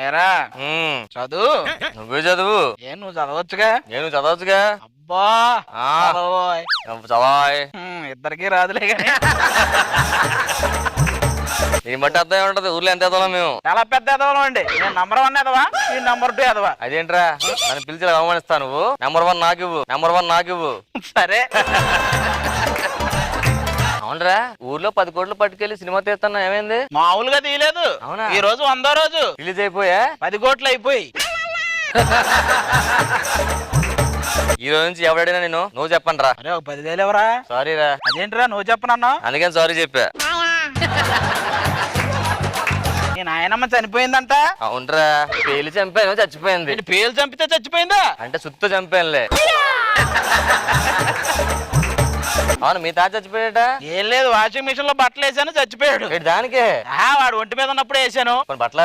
ఏరా చదువు. నువ్వే చదువు. నువ్వు చదవచ్చుగా. నేను చదవచ్చుగా. అబ్బా చదవాయ్. ఇద్దరికి రాదులే గాని. దీన్ని బట్టి అర్థం ఏముంటది, ఊర్లో ఎంత ఎదవలం మేము. చాలా పెద్ద ఎదవలం అండి. నేను నంబర్ 1 ఎదవా, ఈ నంబర్ 2 ఎదవా. అదేంట్రా నన్ను పిలిచి అవమానిస్తా నువ్వు? నెంబర్ 1 నాకివ్వు, నెంబర్ 1 నాకివ్వు. సరే. అవునరా, ఊర్లో 10 కోట్లు పట్టుకెళ్లి సినిమా తీస్తున్నా, ఏమైంది? మామూలుగా తీయలేదు. అవునా? ఈ రోజు 100వ రోజు రిలీజ్ అయిపోయా? 10 కోట్లు అయిపోయి. ఈ రోజు నుంచి ఎవడైనా నేను నువ్వు చెప్పండి రా. అరే, ఒక 10,000 ఎవరా? సారీ రా. అదేంటిరా నువ్వు చెప్పనన్నా? అందుకని సారీ చెప్పా. నీ నాయనమ్మ చనిపోయిందంట. అవునరా, పేలి చంపాను, చచ్చిపోయింది. పేలు చంపితే చచ్చిపోయిందా? అంటే సుత్తు చంపానులే. అవును, మీ తాత చచ్చిపోయాట? ఏం లేదు, వాషింగ్ మిషన్ లో బట్టలు వేసాను, చచ్చిపోయాడు. దానికే వాడు ఒంటి మీద ఉన్నప్పుడు వేసాను. బట్టలు